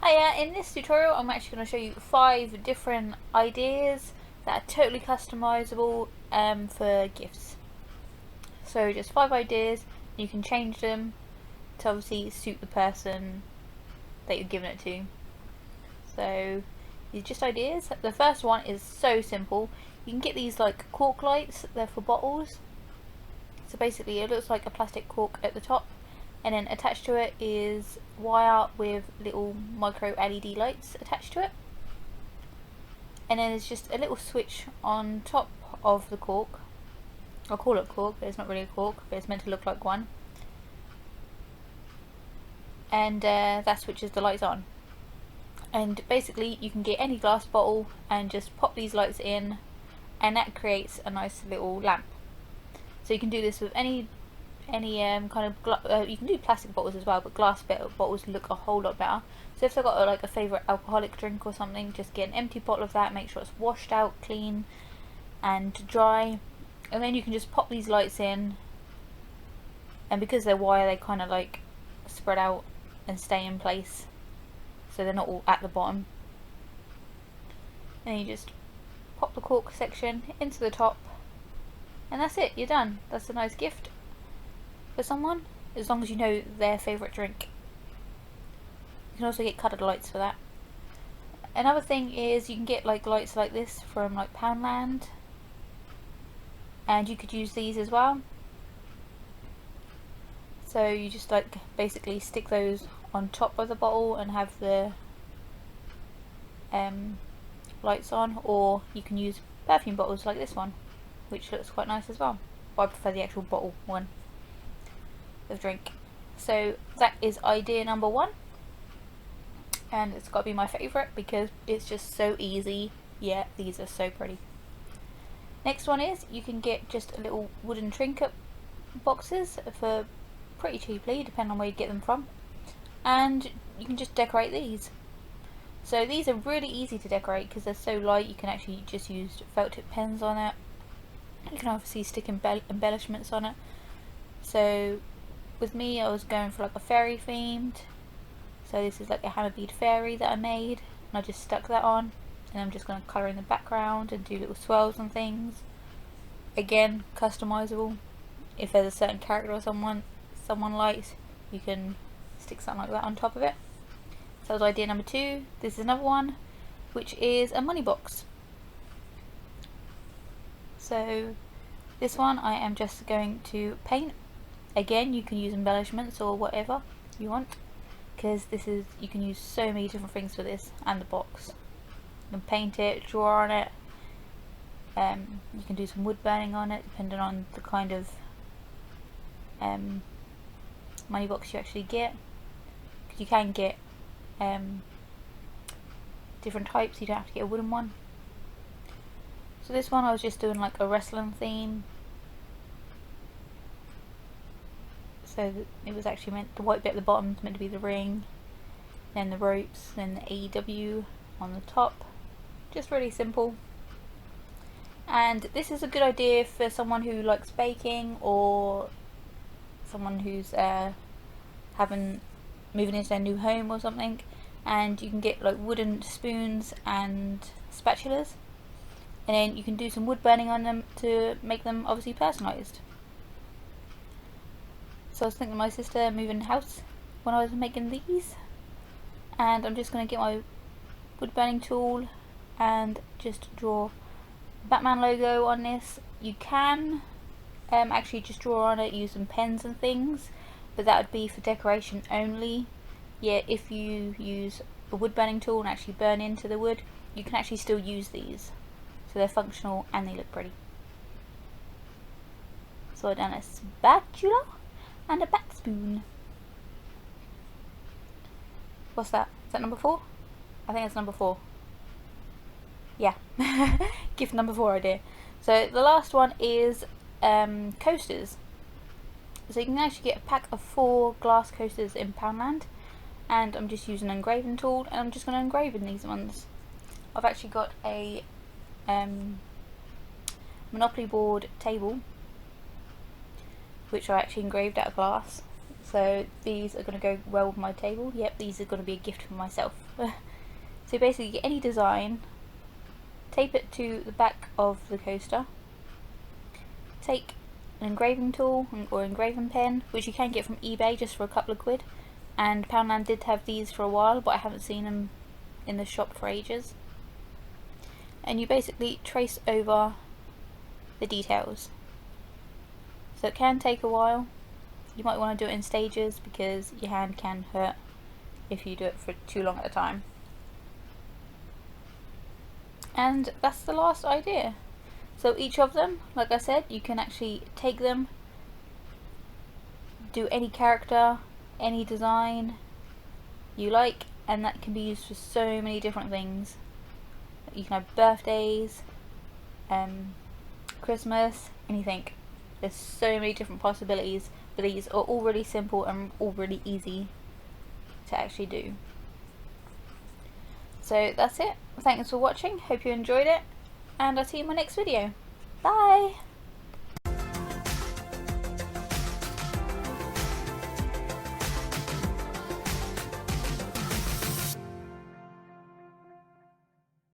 Hiya, in this tutorial I'm actually going to show you 5 different ideas that are totally customizable for gifts. So just 5 ideas, you can change them to obviously suit the person that you're giving it to. So these are just ideas. The first one is so simple. You can get these like cork lights, they're for bottles. So basically it looks like a plastic cork at the top, and then attached to it is wire with little micro LED lights attached to it, and then there's just a little switch on top of the cork. I'll call it cork, but it's not really a cork, but it's meant to look like one, and that switches the lights on. And basically you can get any glass bottle and just pop these lights in, and that creates a nice little lamp. So you can do this with any kind of you can do plastic bottles as well, but glass bottles look a whole lot better. So if they've got like a favourite alcoholic drink or something, just get an empty bottle of that, make sure it's washed out, clean and dry, and then you can just pop these lights in, and because they're wire they kind of like spread out and stay in place, so they're not all at the bottom. And you just pop the cork section into the top, and that's it, you're done. That's a nice gift for someone, as long as you know their favourite drink. You can also get coloured lights for that. Another thing is you can get like lights like this from like Poundland, and you could use these as well. So you just like basically stick those on top of the bottle and have the lights on, or you can use perfume bottles like this one, which looks quite nice as well, but I prefer the actual bottle one of drink. So that is idea number 1, and it's got to be my favourite because it's just so easy. Yeah, these are so pretty. Next one is you can get just little wooden trinket boxes for pretty cheaply, depending on where you get them from, and you can just decorate these. So these are really easy to decorate because they're so light. You can actually just use felt tip pens on it. You can obviously stick embellishments on it. So with me, I was going for like a fairy themed, so this is like a Handmade fairy that I made, and I just stuck that on, and I'm just going to colour in the background and do little swirls and things. Again, customizable. If there's a certain character or someone likes, you can stick something like that on top of it. So that was idea number 2. This is another one, which is a money box. So this one I am just going to paint. Again, you can use embellishments or whatever you want, because this is, you can use so many different things for this and the box. You can paint it, draw on it, you can do some wood burning on it depending on the kind of money box you actually get, because you can get different types, you don't have to get a wooden one. So this one I was just doing like a wrestling theme. So it was actually meant, the white bit at the bottom is meant to be the ring, then the ropes, then the AEW on the top. Just really simple. And this is a good idea for someone who likes baking, or someone who's moving into their new home or something, and you can get like wooden spoons and spatulas, and then you can do some wood burning on them to make them obviously personalised. So I was thinking of my sister moving house when I was making these, and I'm just going to get my wood burning tool and just draw Batman logo on this. You can actually just draw on it, use some pens and things, but that would be for decoration only. Yeah, if you use a wood burning tool and actually burn into the wood, you can actually still use these, so they're functional and they look pretty. So I've done a spatula and a bat spoon. What's that? Is that number 4? I think it's number 4. Yeah. Gift number 4 idea. So the last one is coasters. So you can actually get a pack of 4 glass coasters in Poundland, and I'm just using an engraving tool, and I'm just going to engrave in these ones. I've actually got a Monopoly board table, which I actually engraved out of glass. So these are going to go well with my table. Yep, these are going to be a gift for myself. So basically, get any design, tape it to the back of the coaster, take an engraving tool or engraving pen, which you can get from eBay just for a couple of quid, and Poundland did have these for a while, but I haven't seen them in the shop for ages. And you basically trace over the details. So it can take a while. You might want to do it in stages because your hand can hurt if you do it for too long at a time. And that's the last idea. So each of them, like I said, you can actually take them, do any character, any design you like, and that can be used for so many different things. You can have birthdays, Christmas, anything. There's so many different possibilities, but these are all really simple and all really easy to actually do. So that's it. Thanks for watching, hope you enjoyed it, and I'll see you in my next video. Bye!